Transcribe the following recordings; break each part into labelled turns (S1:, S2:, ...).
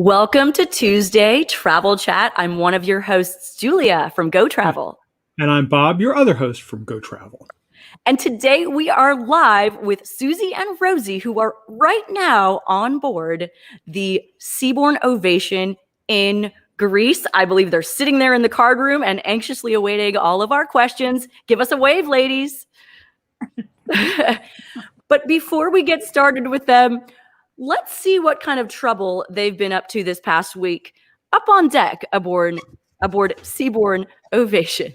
S1: Welcome to Tuesday Travel Chat. I'm one of your hosts, Julia from Go Travel.
S2: And I'm Bob, your other host from Go Travel.
S1: And today we are live with Susie and Rosie, who are right now on board the Seabourn Ovation in Greece. I believe they're sitting there in the card room and anxiously awaiting all of our questions. Give us a wave, ladies. But before we get started with them, let's see what kind of trouble they've been up to this past week. Up on deck aboard Seabourn Ovation.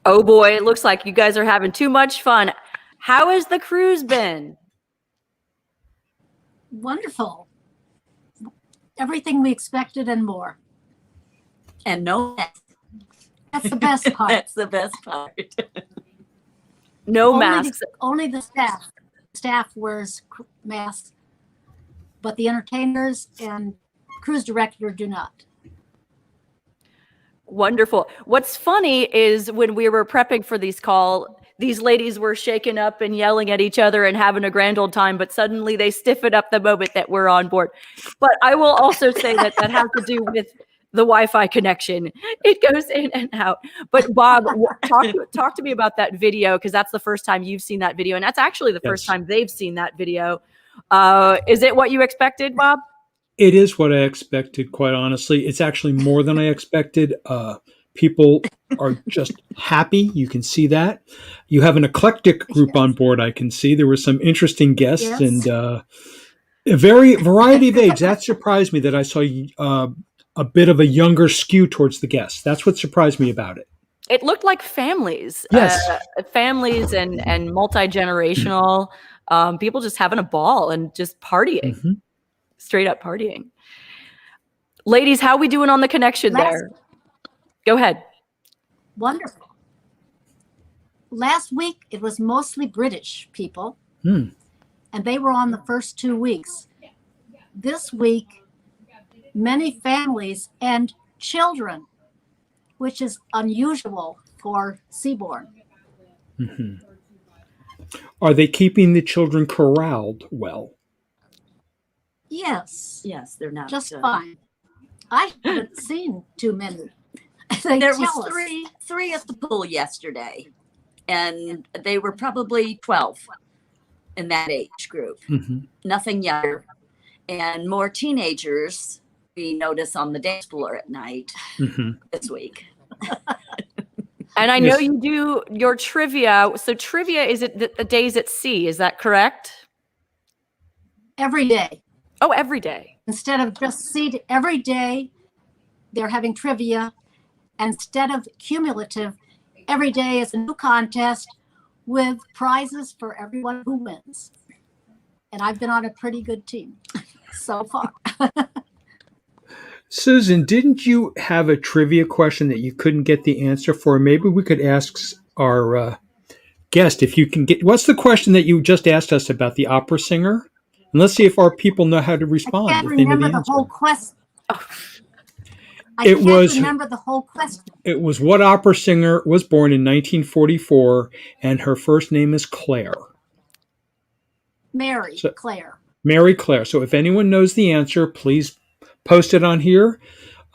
S1: Oh boy, it looks like you guys are having too much fun. How has the cruise been?
S3: Wonderful. Everything we expected and more.
S4: And no masks.
S3: That's the best part.
S4: That's the best part.
S1: No masks.
S3: Only the staff. Staff wears masks, but the entertainers and cruise director do not.
S1: Wonderful. What's funny is when we were prepping for these ladies were shaken up and yelling at each other and having a grand old time, but suddenly they stiffen up the moment that we're on board. But I will also say that has to do with the Wi-Fi connection. It goes in and out. But Bob, talk to me about that video, because that's the first time you've seen that video, and that's actually the first time they've seen that video. Is it what you expected, Bob?
S2: It is what I expected, quite honestly. It's actually more than I expected. People are just happy. You can see that. You have an eclectic group on board, I can see. There were some interesting guests and a variety of age. That surprised me that I saw a bit of a younger skew towards the guests. That's what surprised me about it.
S1: It looked like families.
S2: Yes.
S1: Families and multi-generational. People just having a ball and just partying. Mm-hmm. Straight up partying. Ladies, how are we doing on the connection there? Go ahead.
S3: Wonderful. Last week, it was mostly British people, and they were on the first 2 weeks. This week, many families and children, which is unusual for Seabourn.
S2: Mm-hmm. Are they keeping the children corralled well?
S3: Yes.
S4: Yes, they're not
S3: just fine. I haven't seen too many.
S4: There was three at the pool yesterday, and they were probably 12 in that age group. Mm-hmm. Nothing younger, and more teenagers we notice on the dance floor at night this week.
S1: And I know you do your trivia. So trivia is it the days at sea? Is that correct?
S3: Every day.
S1: Oh, every day.
S3: Instead of just seed, every day they're having trivia. Instead of cumulative, every day is a new contest with prizes for everyone who wins. And I've been on a pretty good team so far.
S2: Susan, didn't you have a trivia question that you couldn't get the answer for? Maybe we could ask our guest if you can get. What's the question that you just asked us about the opera singer? And let's see if our people know how to
S3: I
S2: respond.
S3: can't
S2: If they know
S3: remember
S2: the
S3: the
S2: answer.
S3: whole question. I
S2: It
S3: can't
S2: was-
S3: remember the whole question.
S2: It was what opera singer was born in 1944, and her first name is Claire.
S3: Mary
S2: So-
S3: Claire.
S2: Mary Claire. So if anyone knows the answer, please post it on here.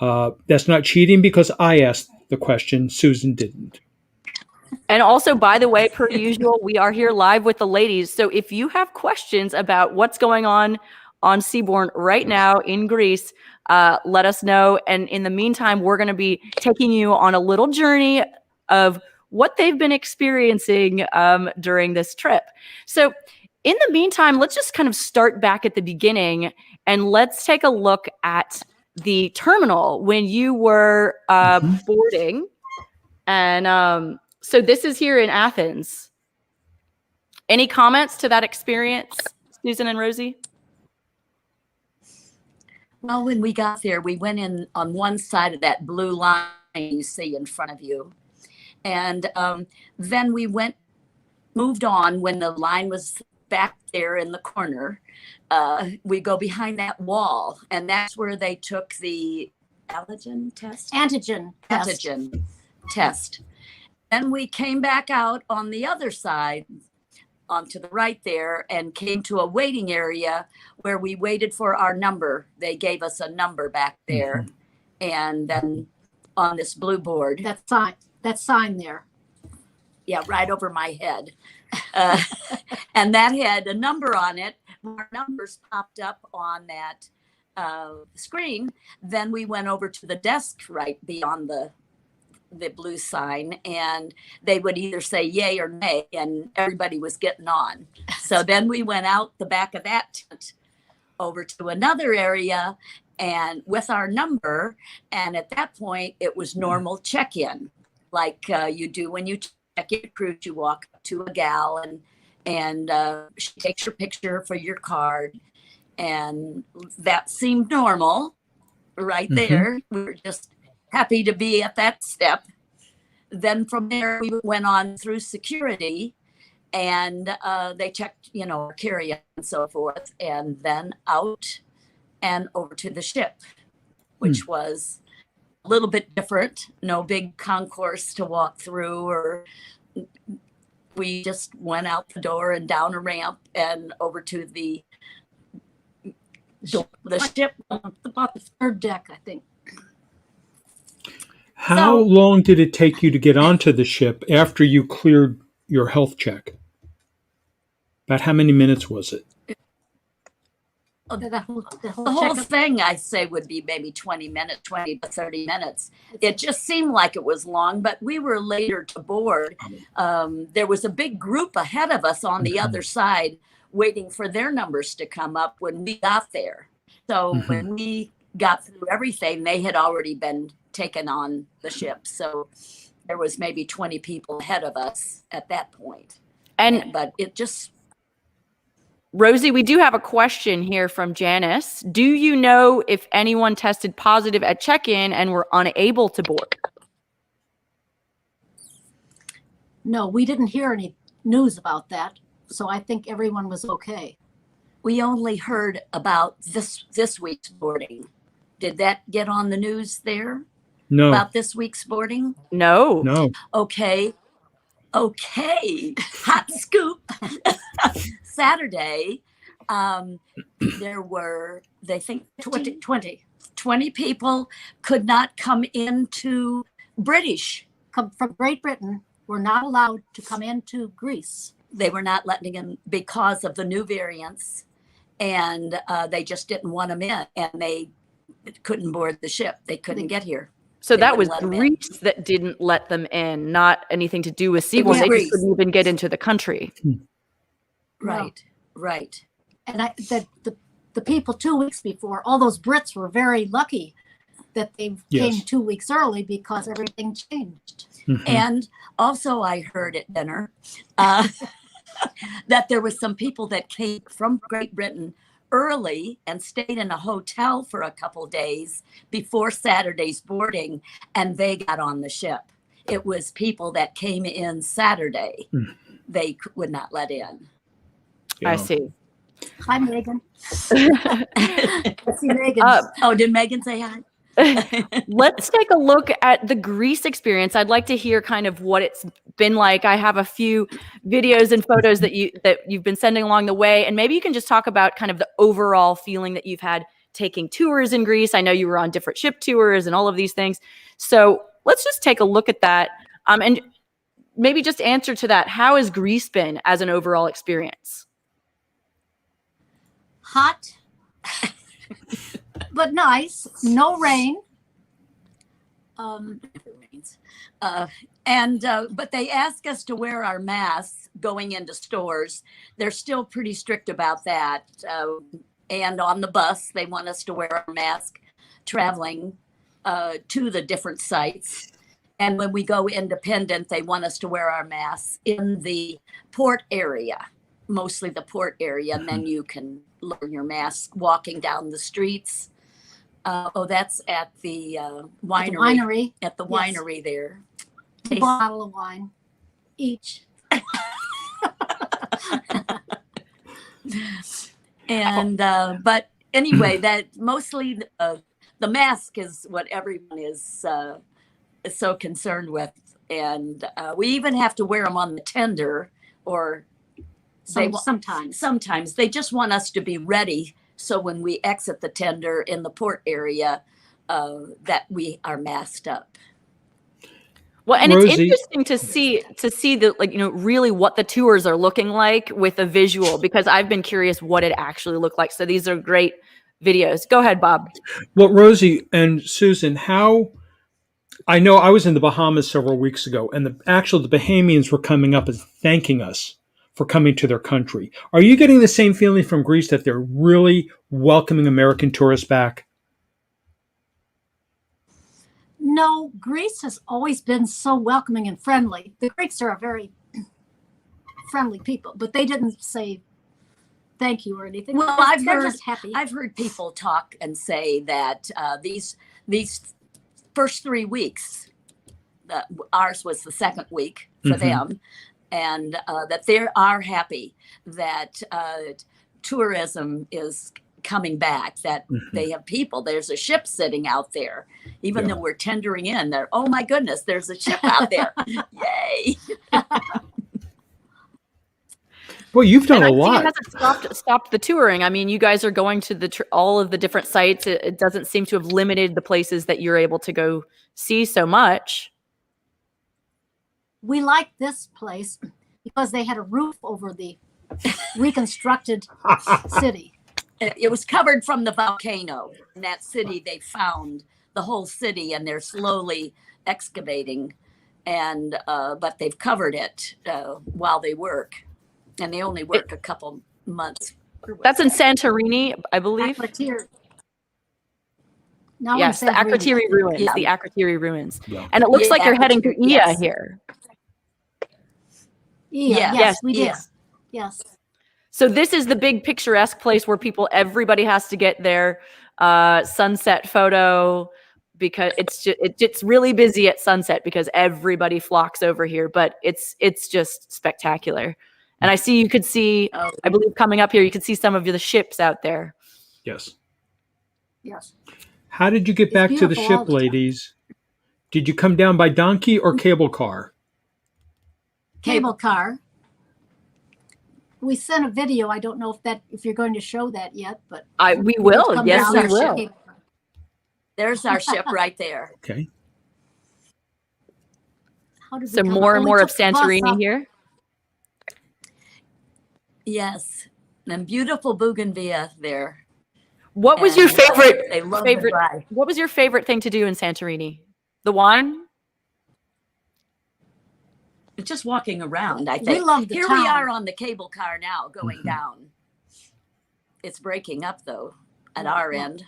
S2: That's not cheating because I asked the question. Susan didn't.
S1: And also, by the way, per usual, we are here live with the ladies. So if you have questions about what's going on Seabourn right now in Greece, let us know. And in the meantime, we're going to be taking you on a little journey of what they've been experiencing during this trip. So in the meantime, let's just kind of start back at the beginning and let's take a look at the terminal when you were boarding. And so this is here in Athens. Any comments to that experience, Susan and Rosie?
S4: Well, when we got there, we went in on one side of that blue line you see in front of you. And then we moved on when the line was back there in the corner. We go behind that wall, and that's where they took the antigen test. Then we came back out on the other side, onto the right there, and came to a waiting area where we waited for our number. They gave us a number back there, and then on this blue board.
S3: That sign there.
S4: Yeah, right over my head. And that had a number on it. Our numbers popped up on that screen. Then we went over to the desk right beyond the blue sign, and they would either say yay or nay, and everybody was getting on. So then we went out the back of that tent over to another area and with our number, and at that point it was normal check-in, like you do when you check in a cruise. You walk up to a gal and she takes your picture for your card, and that seemed normal right there. We were just happy to be at that step. Then from there, we went on through security, and they checked, our carry-on and so forth, and then out and over to the ship, which was a little bit different. No big concourse to walk through, or we just went out the door and down a ramp and over to the ship,
S3: About the third deck, I think.
S2: How long did it take you to get onto the ship after you cleared your health check? About how many minutes was it?
S3: The
S4: whole thing, I say, would be maybe 20 to 30 minutes. It just seemed like it was long, but we were later to board. There was a big group ahead of us on the other side waiting for their numbers to come up when we got there. So when we got through everything, they had already been taken on the ship. So there was maybe 20 people ahead of us at that point. But it just...
S1: Rosie, we do have a question here from Janice. Do you know if anyone tested positive at check-in and were unable to board?
S3: No, we didn't hear any news about that. So I think everyone was okay.
S4: We only heard about this week's boarding. Did that get on the news there?
S2: No.
S4: About this week's boarding?
S1: No.
S4: Okay. Hot scoop. Saturday, there were, they think 20 people could not come into
S3: from Great Britain, were not allowed to come into Greece.
S4: They were not letting them because of the new variants, and they just didn't want them in, and they couldn't board the ship. They couldn't get here.
S1: So that was Greece that didn't let them in, not anything to do with Seabourn. They just couldn't even get into the country.
S4: Right.
S3: And the people 2 weeks before, all those Brits were very lucky that they came 2 weeks early because everything changed.
S4: And also I heard at dinner that there were some people that came from Great Britain early and stayed in a hotel for a couple days before Saturday's boarding, and they got on the ship. It was people that came in Saturday they would not let in.
S1: I see.
S3: Hi, Megan. Let's see Megan.
S4: Oh, did Megan say hi?
S1: Let's take a look at the Greece experience. I'd like to hear kind of what it's been like. I have a few videos and photos that you've been sending along the way, and maybe you can just talk about kind of the overall feeling that you've had taking tours in Greece. I know you were on different ship tours and all of these things. So let's just take a look at that, and maybe just answer to that. How has Greece been as an overall experience?
S3: Hot, but nice. No rain.
S4: But they ask us to wear our masks going into stores. They're still pretty strict about that. And on the bus, they want us to wear our mask traveling to the different sites. And when we go independent, they want us to wear our masks in the port area, mostly the port area, and then you can learn your mask walking down the streets. That's at the winery. At the winery there.
S3: A bottle of wine each.
S4: And but anyway, that mostly the mask is what everyone is so concerned with, and we even have to wear them on the tender, or sometimes they just want us to be ready, so when we exit the tender in the port area, that we are masked up.
S1: Well, and
S2: Rosie,
S1: it's interesting to see the, like, really what the tours are looking like with a visual, because I've been curious what it actually looked like. So these are great videos. Go ahead, Bob.
S2: Well, Rosie and Susan, I know I was in the Bahamas several weeks ago, and the Bahamians were coming up and thanking us for coming to their country. Are you getting the same feeling from Greece, that they're really welcoming American tourists back?
S3: No, Greece has always been so welcoming and friendly. The Greeks are a very friendly people, but they didn't say thank you or anything.
S4: Well,
S3: They're just happy.
S4: I've heard people talk and say that these first 3 weeks, ours was the second week for them, and that they are happy that tourism is coming back, that they have people. There's a ship sitting out there, even though we're tendering in there. Oh my goodness, there's a ship out there. Yay.
S2: Well, you've done a lot.
S1: It hasn't stopped the touring. I mean, you guys are going to all of the different sites. It doesn't seem to have limited the places that you're able to go see so much.
S3: We like this place because they had a roof over the reconstructed city.
S4: It was covered from the volcano. In that city, they found the whole city, and they're slowly excavating, and but they've covered it while they work, and they only work a couple months.
S1: That's in Santorini, I believe.
S3: Now
S1: yes, the Akrotiri ruins.
S4: Yeah.
S1: The Akrotiri ruins, and it looks like you're heading to Ia here.
S3: Yes, we did. Yes.
S1: So this is the big picturesque place where everybody has to get their sunset photo, because it's really busy at sunset because everybody flocks over here. But it's just spectacular. And I see I believe coming up here, you can see some of the ships out there.
S2: Yes.
S3: Yes.
S2: How did you get back to the ship, ladies? Did you come down by donkey or cable car?
S3: Cable car. We sent a video. I don't know if you're going to show that yet, but
S1: we will. Yes, we will.
S4: There's our ship right there.
S2: Okay.
S1: So more and more of Santorini here.
S4: Yes, and beautiful bougainvillea there.
S1: What was your favorite?
S4: What
S1: was your favorite thing to do in Santorini? The wine?
S4: Just walking around, I think.
S3: We love the
S4: Here
S3: town.
S4: We are on the cable car now, going down. It's breaking up though at our end.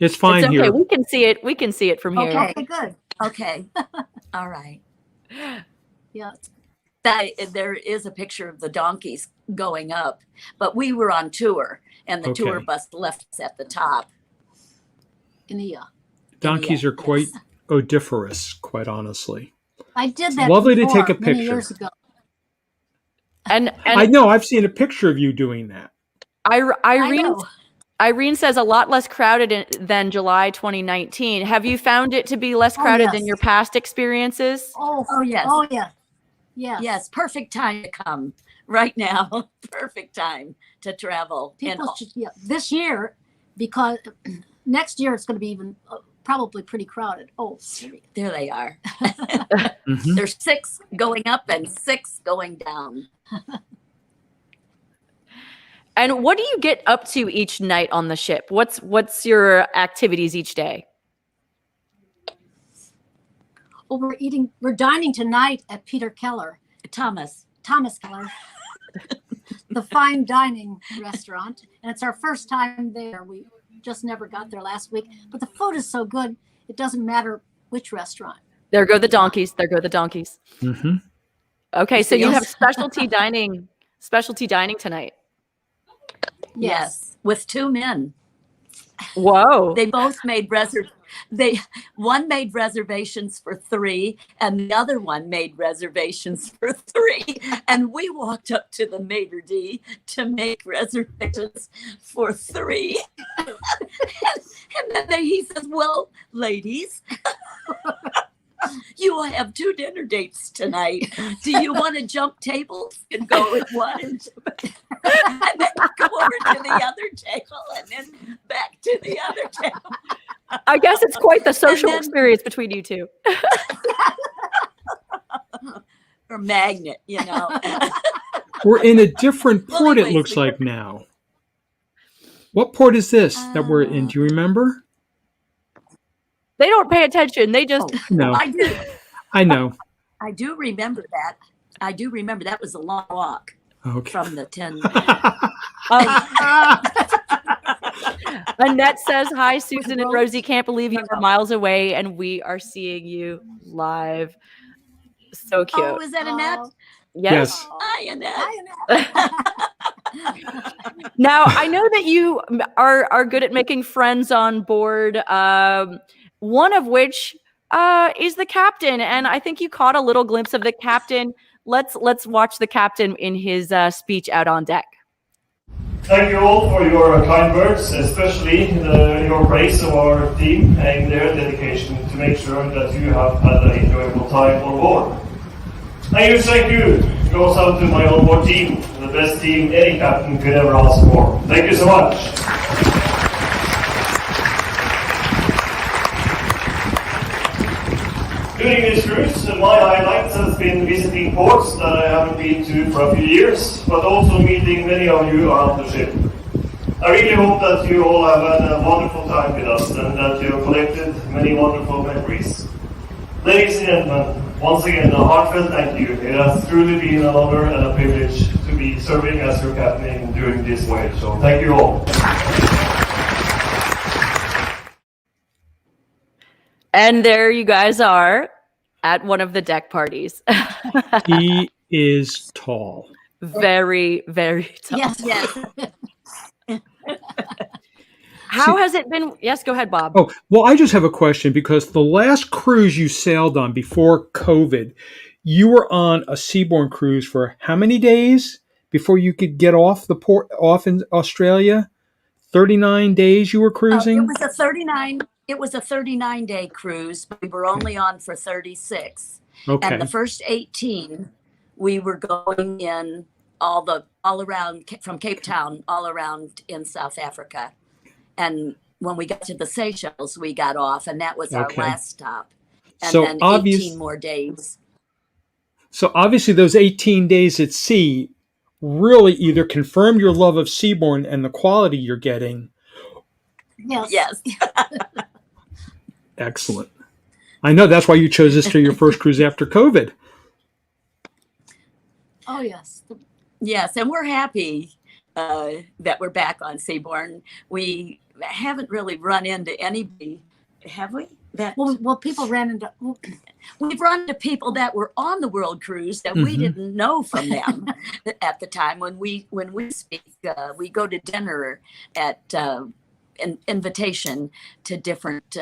S2: It's fine
S1: it's okay.
S2: here.
S1: We can see it. We can see it from here.
S3: Okay, good.
S4: Okay. All right.
S3: Yeah.
S4: There is a picture of the donkeys going up, but we were on tour, and the tour bus left us at the top.
S3: In Ia.
S2: Donkeys are quite odoriferous, quite honestly.
S3: I did that.
S2: Lovely to take a
S3: many
S2: picture.
S3: years ago.
S1: And
S2: I know I've seen a picture of you doing that.
S1: Irene
S3: know.
S1: Irene says a lot less crowded than July 2019. Have you found it to be less crowded than
S3: yes.
S1: your past experiences?
S3: Oh,
S4: yes.
S3: Oh, yeah. Yes.
S4: Yes, perfect time to come right now. Perfect time to travel.
S3: People should, this year, because next year it's going to be even probably pretty crowded. Oh,
S4: there they are.
S2: Mhm.
S4: There's 6 going up and 6 going down.
S1: And what do you get up to each night on the ship? What's your activities each day?
S3: well, we're dining tonight at Peter Keller,
S4: Thomas
S3: Keller, the fine dining restaurant. And it's our first time there. We just never got there last week, but the food is so good. It doesn't matter which restaurant.
S1: There go the donkeys. There go the donkeys.
S2: Mm-hmm.
S1: Okay, so you
S4: Yes.
S1: have specialty dining tonight.
S4: Yes, with 2 men.
S1: Whoa.
S4: They both made one made reservations for 3 and the other one made reservations for 3. And we walked up to the maitre d' to make reservations for 3. and then he says, well, ladies, you have 2 dinner dates tonight. Do you want to jump tables and go with one and then go over to the other table and then back to the other table?
S1: I guess it's quite the social
S4: then-
S1: experience between you two.
S4: Or magnet,
S2: We're in a different
S4: Well,
S2: port, it
S4: anyways,
S2: looks like now. What port is this that we're in? Do you remember?
S1: They don't pay attention. They just
S2: No,
S4: I do.
S2: I know.
S4: I do remember that. That was a long walk
S2: Okay.
S4: from the 10.
S1: Annette says, hi, Susan and Rosie. Can't believe you were miles away and we are seeing you live. So cute.
S4: Oh, is that Annette?
S1: Yes.
S4: Hi, Annette.
S1: Now, I know that you are good at making friends on board, one of which is the captain. And I think you caught a little glimpse of the captain. Let's watch the captain in his speech out on deck.
S5: Thank you all for your kind words, especially your praise of our team and their dedication to make sure that you have had an enjoyable time on board. And huge thank you goes out to my onboard team, the best team any captain could ever ask for. Thank you so much. During this cruise, my highlights has been visiting ports that I haven't been to for a few years, but also meeting many of you around the ship. I really hope that you all have had a wonderful time with us and that you have collected many wonderful memories. Ladies and gentlemen, once again, a heartfelt thank you. It has truly been an honor and a privilege to be serving as your captain during this voyage. So thank you all.
S1: And there you guys are at one of the deck parties.
S2: He is tall.
S1: Very, very tall.
S3: Yes.
S1: How has it been? Yes, go ahead, Bob.
S2: Oh, well, I just have a question because the last cruise you sailed on before COVID, you were on a Seabourn cruise for how many days before you could get off in Australia? 39 days you were cruising?
S4: It was a 39-day cruise, but we were only on for 36.
S2: Okay.
S4: And the first 18, we were going in all around from Cape Town, all around in South Africa. And when we got to the Seychelles, we got off, and that was our last stop. And
S2: So
S4: then 18 more days.
S2: So obviously those 18 days at sea really either confirm your love of Seabourn and the quality you're getting.
S4: Yes.
S2: Excellent. I know that's why you chose this for your first cruise after COVID.
S3: Oh, yes.
S4: Yes, and we're happy that we're back on Seabourn. We haven't really run into anybody, have we?
S3: Well, people ran into.
S4: We've run into people that were on the world cruise that we didn't know from them at the time. When we speak, we go to dinner at an invitation to different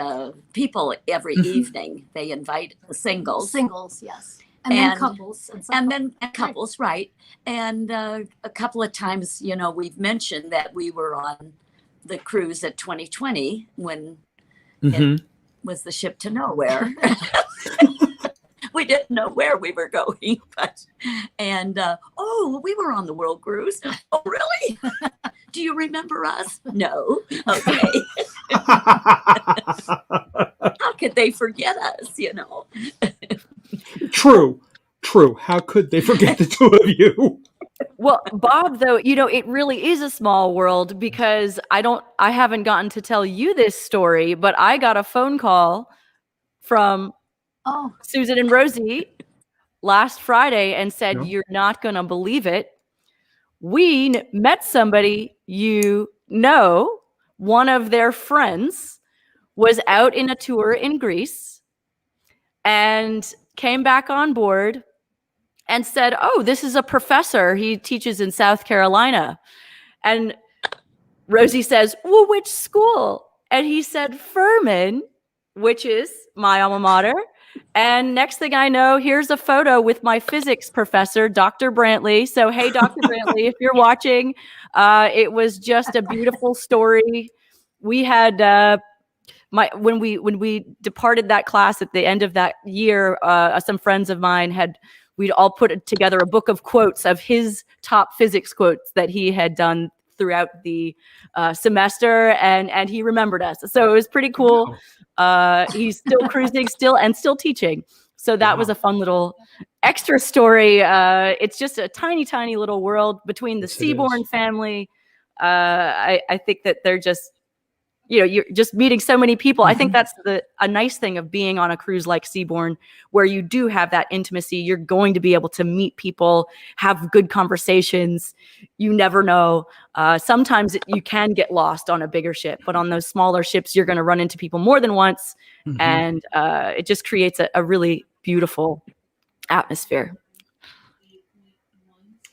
S4: people every evening. They invite the singles.
S3: Singles, yes. And then couples.
S4: And then couples, right. And a couple of times, we've mentioned that we were on the cruise at 2020 when it was the ship to nowhere. We didn't know where we were going, we were on the world cruise. Oh, really? Do you remember us? No. Okay. How could they forget us,
S2: True. How could they forget the two of you?
S1: Well, Bob, though, it really is a small world because I haven't gotten to tell you this story, but I got a phone call from Susan and Rosie last Friday and said, You're not going to believe it. We met somebody one of their friends was out in a tour in Greece and came back on board and said, this is a professor. He teaches in South Carolina. And Rosie says, well, which school? And he said, Furman, which is my alma mater. And next thing I know, here's a photo with my physics professor, Dr. Brantley. So, hey, Dr. Brantley, if you're watching, it was just a beautiful story. We had when we departed that class at the end of that year, some friends of mine we'd all put together a book of quotes of his top physics quotes that he had done throughout the semester, and he remembered us. So it was pretty cool. He's still cruising, still teaching. So that was a fun little extra story. It's just a tiny, tiny little world between the Seabourn family. I think that they're just, you're just meeting so many people. I think that's a nice thing of being on a cruise like Seabourn, where you do have that intimacy. You're going to be able to meet people, have good conversations. You never know. Sometimes you can get lost on a bigger ship, but on those smaller ships, you're going to run into people more than once. And it just creates a really beautiful atmosphere.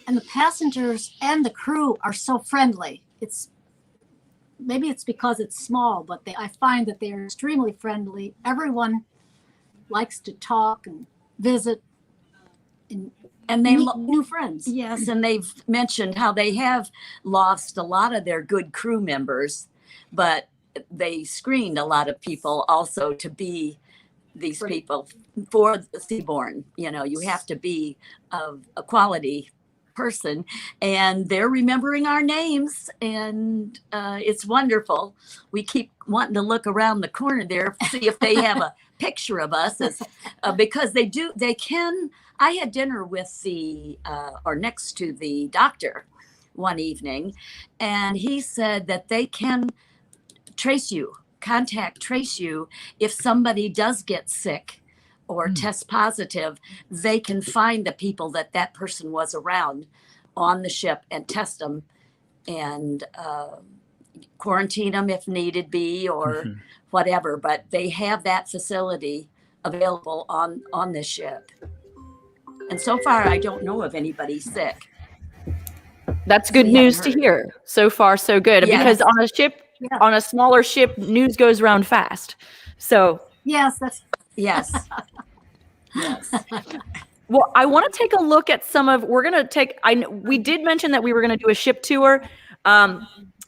S3: And the passengers and the crew are so friendly. Maybe it's because it's small, but I find that they are extremely friendly. Everyone likes to talk and visit and they meet new friends.
S4: Yes, and they've mentioned how they have lost a lot of their good crew members, but they screened a lot of people also to be these people for the Seabourn. You have to be of a quality person, and they're remembering our names, and it's wonderful. We keep wanting to look around the corner there, see if they have a picture of us, because they can. I had dinner with or next to the doctor one evening, and he said that they can trace you if somebody does get sick or test positive. They can find the people that person was around on the ship and test them and quarantine them if needed be or whatever. But they have that facility available on this ship. And so far, I don't know of anybody sick.
S1: That's good news to hear. So far, so good. Yes. Because on a ship, on a smaller ship, news goes around fast. So
S3: yes.
S4: Yes.
S1: Well, I want to take a look at we did mention that we were going to do a ship tour.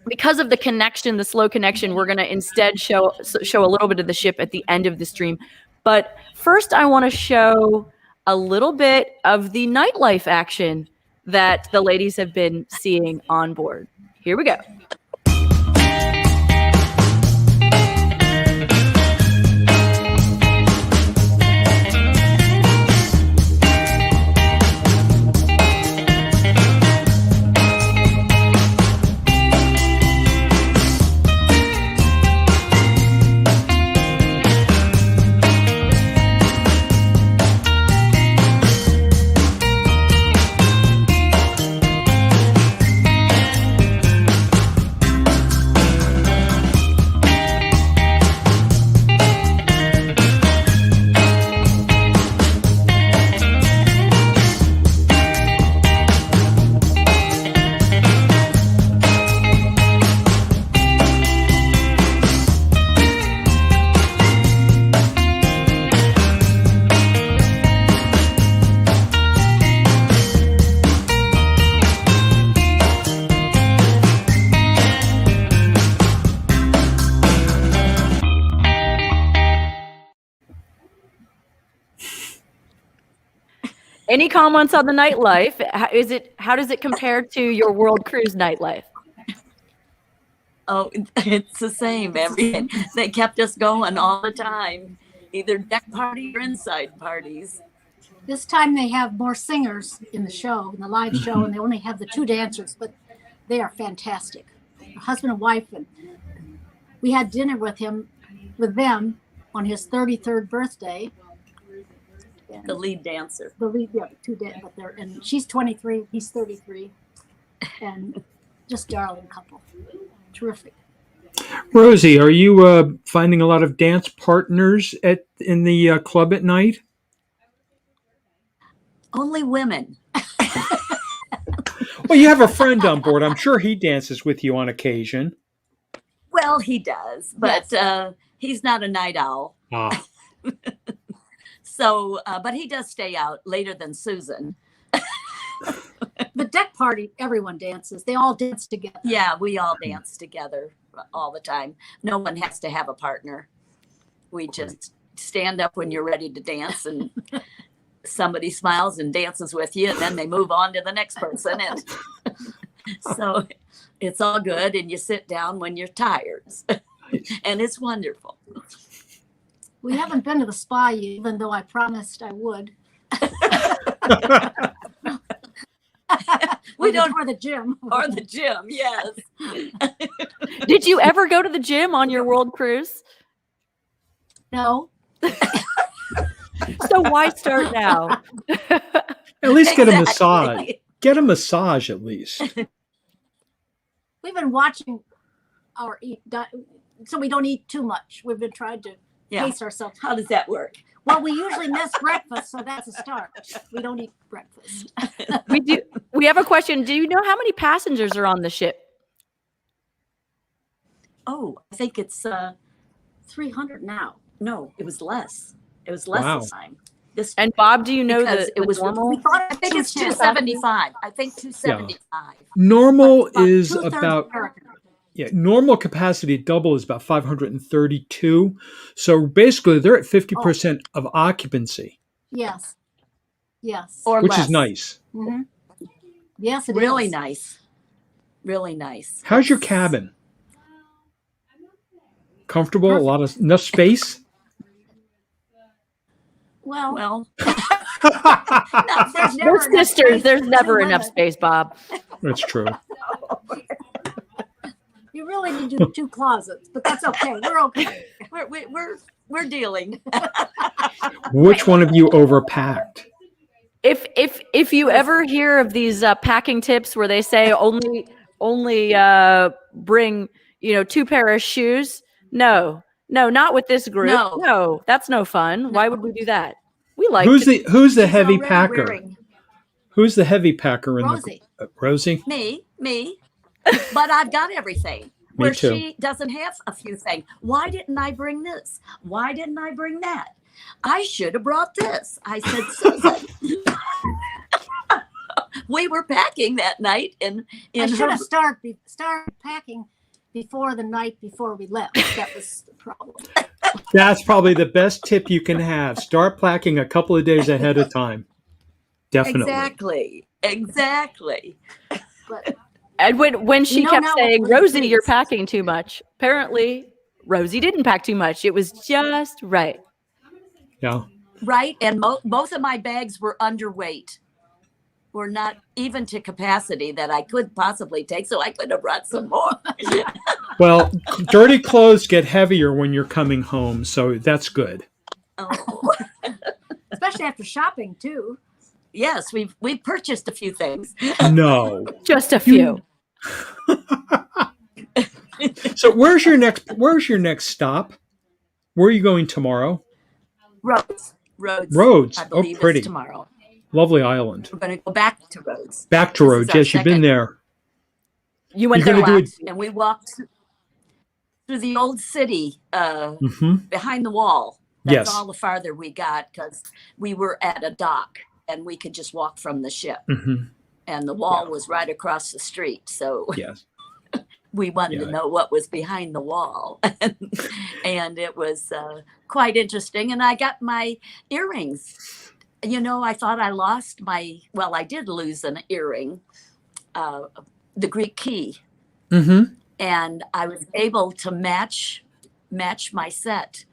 S1: Because of the slow connection, we're going to instead show a little bit of the ship at the end of the stream. But first, I want to show a little bit of the nightlife action that the ladies have been seeing on board. Here we go. Any comments on the nightlife? How does it compare to your world cruise nightlife?
S4: Oh, it's the same. They kept us going all the time, either deck party or inside parties.
S3: This time they have more singers in the show, in the live show, and they only have the 2 dancers, but they are fantastic. Husband and wife, and we had dinner with them on his 33rd birthday.
S4: The lead dancer.
S3: The 2 but and she's 23, he's 33, and just darling couple. Terrific.
S2: Rosie, are you finding a lot of dance partners in the club at night?
S4: Only women.
S2: Well, you have a friend on board. I'm sure he dances with you on occasion.
S4: Well, he does, but he's not a night owl.
S2: Ah.
S4: So, but he does stay out later than Susan.
S3: The deck party, everyone dances. They all dance together.
S4: Yeah, we all dance together all the time. No one has to have a partner. We just stand up when you're ready to dance, and somebody smiles and dances with you, and then they move on to the next person. And so it's all good, and you sit down when you're tired. And it's wonderful.
S3: We haven't been to the spa yet, even though I promised I would.
S4: We don't,
S3: or the gym.
S4: or the gym, yes.
S1: Did you ever go to the gym on your world cruise?
S3: No.
S1: So why start now?
S2: At least get a massage.
S4: Exactly.
S2: Get a massage at least.
S3: We've been watching our eat, so we don't eat too much. We've been trying to pace ourselves.
S4: How does that work?
S3: Well, we usually miss breakfast, so that's a start. We don't eat breakfast.
S1: We do. We have a question. Do you know how many passengers are on the ship?
S4: Oh, I think it's
S3: 300 now.
S4: no, it was less. It was less
S2: Wow.
S4: this time. This
S1: And Bob, do you know
S4: because
S1: the normal?
S3: We thought
S4: I think it's 275. I think 275.
S2: Normal
S3: About
S2: is
S3: two-thirds
S2: about
S3: American.
S2: normal capacity double is about 532. So basically they're at 50% of occupancy,
S3: Yes. Yes.
S4: Or
S2: which
S4: less.
S2: is nice.
S3: Mhm. Yes, it
S4: Really
S3: is.
S4: nice. Really nice.
S2: How's your cabin? Comfortable? A lot of enough space?
S3: Well,
S4: Well,
S3: there's never
S1: We're
S3: enough
S1: sisters.
S3: space
S1: There's
S3: for
S1: never
S3: two
S1: enough
S3: women.
S1: space, Bob.
S2: That's true.
S3: You really need to do 2 closets, but that's okay. We're okay.
S4: we're dealing.
S2: Which one of you overpacked?
S1: If you ever hear of these packing tips where they say only bring 2 pair of shoes, no, not with this group.
S4: No.
S1: No, that's no fun. Why would we do that? We like
S2: Who's
S1: to-
S2: the
S4: She's
S2: heavy
S4: already
S2: packer?
S4: wearing-
S2: Who's the heavy packer in
S3: Rosie.
S2: the Rosie?
S4: Me. But I've got everything. Where
S2: too.
S4: she doesn't have a few things. Why didn't I bring this? Why didn't I bring that? I should have brought this. I said, Susan. We were packing that night
S3: I
S4: in
S3: should
S4: her
S3: have started packing before the night before we left. That was the problem.
S2: That's probably the best tip you can have. Start packing a couple of days ahead of time. Definitely.
S4: Exactly.
S3: But
S1: And when she
S3: You know
S1: kept
S3: now
S1: saying,
S3: what Rosie
S1: Rosie, you're
S3: is.
S1: packing too much. Apparently, Rosie didn't pack too much. It was just right.
S2: Yeah.
S4: Right. And both of my bags were underweight. Were not even to capacity that I could possibly take. So I could have brought some more.
S2: Well, dirty clothes get heavier when you're coming home, so that's good.
S4: Oh.
S3: especially after shopping too.
S4: Yes, we've purchased a few things.
S2: No.
S1: Just a few.
S2: So where's your next stop? Where are you going tomorrow?
S4: Rhodes.
S2: Rhodes.
S4: I
S2: Oh,
S4: believe is
S2: pretty.
S4: tomorrow.
S2: Lovely island.
S4: We're going to go back to Rhodes.
S2: Back to
S4: This is
S2: Rhodes.
S4: our
S2: Yes, you've been
S4: second-
S2: there.
S1: You went
S2: You're
S1: there
S2: gonna do
S1: last.
S4: And we walked through the old city
S2: Hmm.
S4: behind the wall. That's
S2: Yes.
S4: all the farther we got because we were at a dock and we could just walk from the ship.
S2: Hmm.
S4: And the wall was right across the street. So
S2: Yes.
S4: we wanted
S2: Yeah.
S4: to know what was behind the wall. And it was quite interesting. And I got my earrings You know, I thought I lost well, I did lose an earring, the Greek key.
S2: Mm-hmm.
S4: And I was able to match my set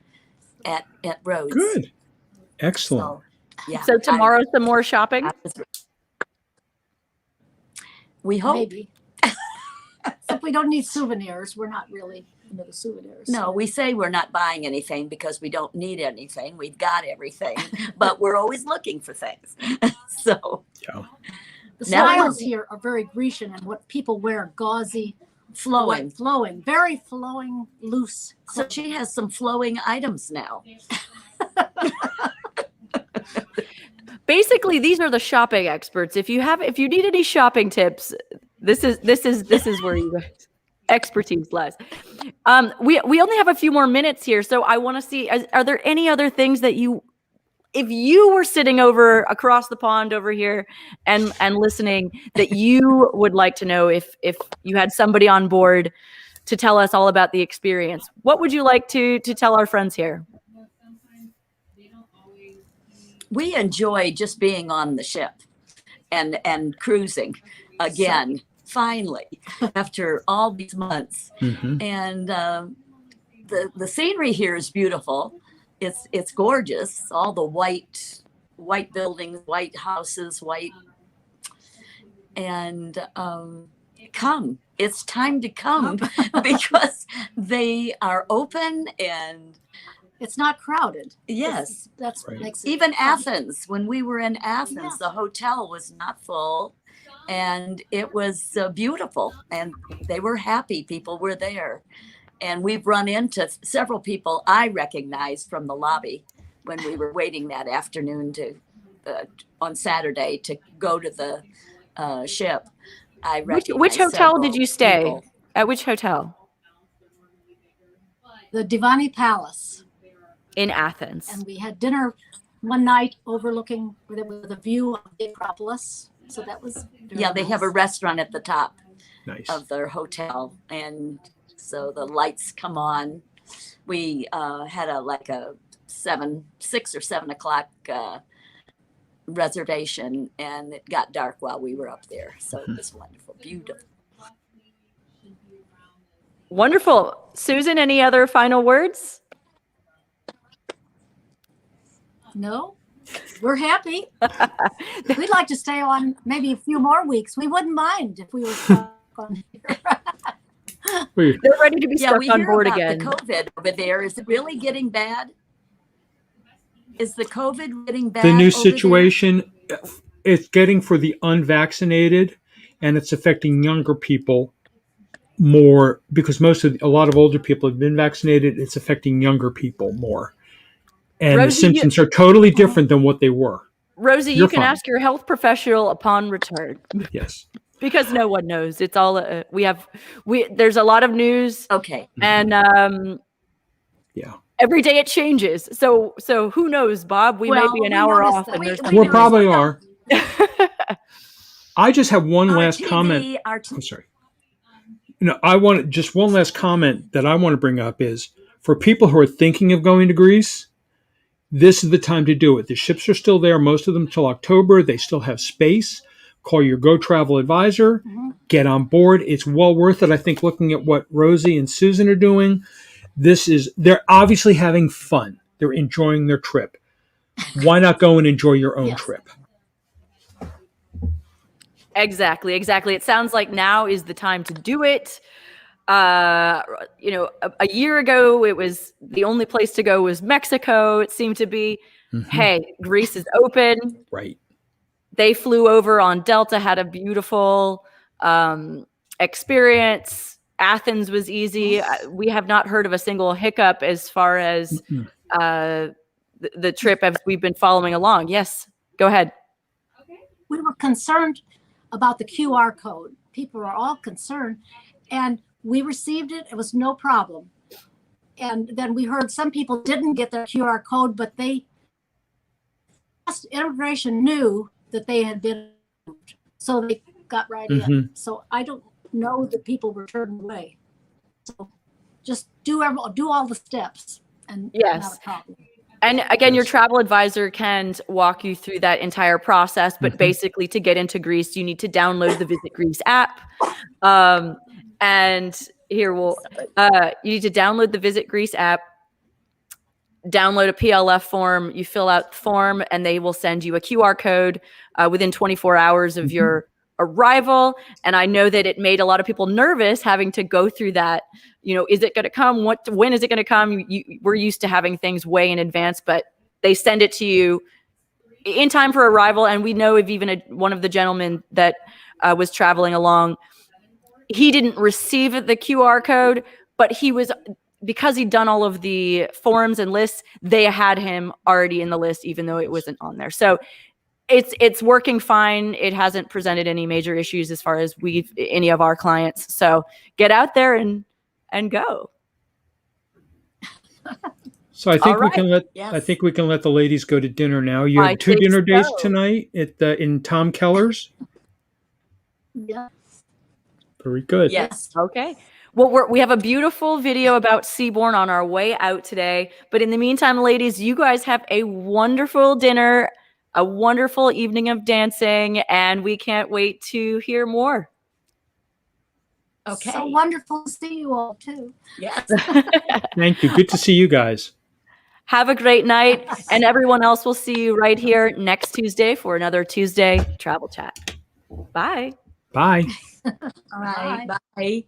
S4: at Rhodes.
S2: Good. Excellent.
S4: So, yeah.
S1: So tomorrow, some more shopping.
S4: We hope.
S3: Maybe. Except we don't need souvenirs. We're not really into the souvenirs.
S4: No, we say we're not buying anything because we don't need anything. We've got everything, but we're always looking for things. So
S2: Yeah.
S3: The
S4: Now-
S3: styles here are very Grecian, and what people wear, gauzy,
S4: flowing.
S3: very flowing, loose.
S4: So she has some flowing items now.
S1: Basically, these are the shopping experts. If you need any shopping tips, this is where you expertise lies. We only have a few more minutes here, so I want to see, are there any other things that if you were sitting over across the pond over here and listening, that you would like to know if you had somebody on board to tell us all about the experience? What would you like to tell our friends here?
S4: We enjoy just being on the ship and cruising again, finally, after all these months.
S2: Mm-hmm.
S4: And the scenery here is beautiful. It's gorgeous. All the white buildings, white houses, and come. It's time to come because they are open and
S3: It's not crowded.
S4: yes.
S3: That's what
S2: Right.
S3: makes it
S4: Even
S3: fun.
S4: Athens, when we were in Athens,
S3: Yeah.
S4: the hotel was not full and it was beautiful and they were happy. People were there. And we've run into several people I recognized from the lobby when we were waiting that afternoon on Saturday to go to the ship. I
S1: Which
S4: recognized
S1: hotel did
S4: several
S1: you stay?
S4: people.
S1: At which hotel?
S3: The Divani Palace.
S1: In Athens.
S3: And we had dinner one night overlooking with a view of the Acropolis. So that was very
S4: Yeah, they have a
S3: nice.
S4: restaurant at the top
S2: Nice.
S4: of their hotel, and so the lights come on. We had a 6 or 7 o'clock reservation, and it got dark while we were up there. So it was wonderful, beautiful.
S1: Wonderful. Susan, any other final words?
S3: No, we're happy. We'd like to stay on maybe a few more weeks. We wouldn't mind if we were stuck on here.
S1: They're ready to be
S4: Yeah,
S1: stuck
S4: we
S1: on
S4: hear
S1: board
S4: about
S1: again.
S4: the COVID over there. Is it really getting bad? Is the COVID getting bad?
S2: The new
S4: over
S2: situation, it's getting for the unvaccinated, and it's affecting younger people more because a lot of older people have been vaccinated. It's affecting younger people more. And
S1: Rosie,
S2: the symptoms are totally different than what they were.
S1: Rosie, you
S2: You're
S1: can
S2: fine.
S1: ask your health professional upon return
S2: Yes.
S1: because no one knows. It's all there's a lot of news,
S4: there? Okay.
S1: and
S2: Yeah.
S1: every day it changes. So who knows, Bob? We may
S3: Well,
S1: be an
S3: we
S1: hour
S3: noticed
S1: off,
S3: that.
S1: and there's
S3: We
S2: We
S3: noticed
S2: probably
S3: that.
S2: are. I just have one
S4: Our
S2: last
S4: TV,
S2: comment.
S4: our
S2: I'm sorry. No, I want just one last comment that I want to bring up is for people who are thinking of going to Greece, this is the time to do it. The ships are still there, most of them till October. They still have space. Call your Go Travel advisor, get on board. It's well worth it. I think looking at what Rosie and Susan are doing, they're obviously having fun. They're enjoying their trip. Why not go and enjoy your own
S3: Yes.
S2: trip?
S1: Exactly. It sounds like now is the time to do it. A year ago, it was the only place to go was Mexico. It seemed to be, hey, Greece is open.
S2: Right.
S1: They flew over on Delta, had a beautiful experience. Athens was easy. We have not heard of a single hiccup as far as the trip as we've been following along. Yes, go ahead.
S3: We were concerned about the QR code. People were all concerned, and we received it. It was no problem. And then we heard some people didn't get their QR code, but immigration knew that they had been moved, so they got right in. So I don't know that people were turned away. So just do all the steps, and
S1: Yes.
S3: not a problem.
S1: And again, your travel advisor can walk you through that entire process. But basically, to get into Greece, you need to download the Visit Greece app. And here you need to download the Visit Greece app, download a PLF form, you fill out the form, and they will send you a QR code within 24 hours of your arrival. And I know that it made a lot of people nervous having to go through that. Is it going to come? When is it going to come? We're used to having things way in advance, but they send it to you in time for arrival. And we know of even one of the gentlemen that was traveling along, he didn't receive the QR code, but because he'd done all of the forms and lists, they had him already in the list, even though it wasn't on there. So it's working fine. It hasn't presented any major issues as far as any of our clients. So get out there and go.
S2: So I think we can let the ladies go to dinner now. You have 2 dinner days tonight in Tom Keller's.
S3: Yes.
S2: Very good.
S4: Yes.
S1: Okay. Well, we have a beautiful video about Seabourn on our way out today. But in the meantime, ladies, you guys have a wonderful dinner, a wonderful evening of dancing, and we can't wait to hear more.
S4: Okay.
S3: So wonderful to see you all too.
S4: Yes.
S2: Thank you. Good to see you guys.
S1: Have a great night. And everyone else will see you right here next Tuesday for another Tuesday Travel Chat. Bye.
S2: Bye.
S4: All right. Bye.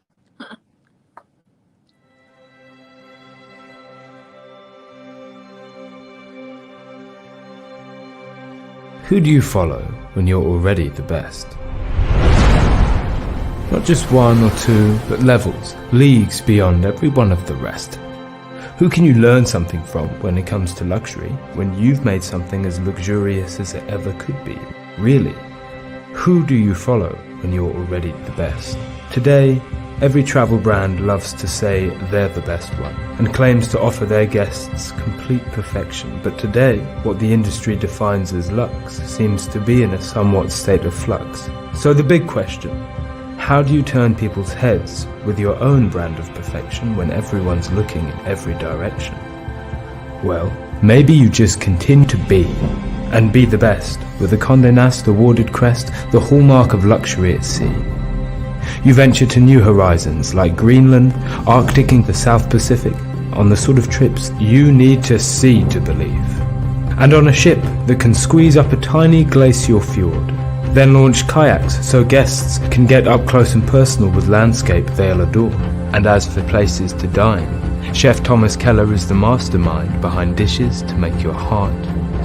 S6: Who do you follow when you're already the best? Not just one or two, but levels, leagues beyond every one of the rest. Who can you learn something from when it comes to luxury, when you've made something as luxurious as it ever could be? Really? Who do you follow when you're already the best? Today, every travel brand loves to say they're the best one and claims to offer their guests complete perfection. But today, what the industry defines as luxe seems to be in a somewhat state of flux. So the big question, how do you turn people's heads with your own brand of perfection when everyone's looking in every direction? Well, maybe you just continue to be the best with the Condé Nast awarded crest, the hallmark of luxury at sea. You venture to new horizons like Greenland, Arctic, the South Pacific, on the sort of trips you need to see to believe. And on a ship that can squeeze up a tiny glacial fjord, then launch kayaks so guests can get up close and personal with landscape they'll adore. And as for places to dine, Chef Thomas Keller is the mastermind behind dishes to make your heart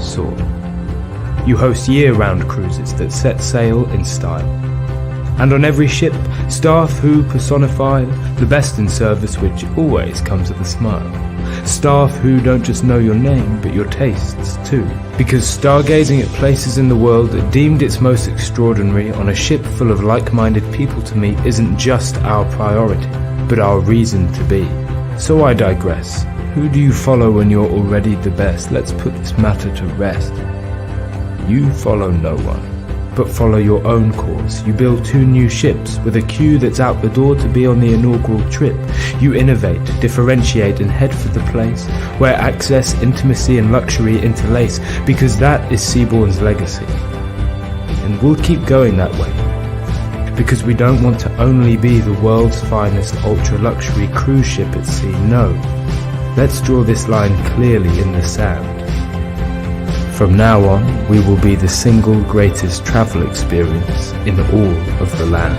S6: soar. You host year-round cruises that set sail in style. And on every ship, staff who personify the best in service, which always comes with a smile. Staff who don't just know your name, but your tastes too. Because stargazing at places in the world deemed its most extraordinary on a ship full of like-minded people to meet isn't just our priority, but our reason to be. So I digress. Who do you follow when you're already the best? Let's put this matter to rest. You follow no one, but follow your own course. You build 2 new ships with a queue that's out the door to be on the inaugural trip. You innovate, differentiate, and head for the place where access, intimacy, and luxury interlace, because that is Seabourn's legacy. And we'll keep going that way, because we don't want to only be the world's finest ultra-luxury cruise ship at sea. No, let's draw this line clearly in the sand. From now on, we will be the single greatest travel experience in all of the land.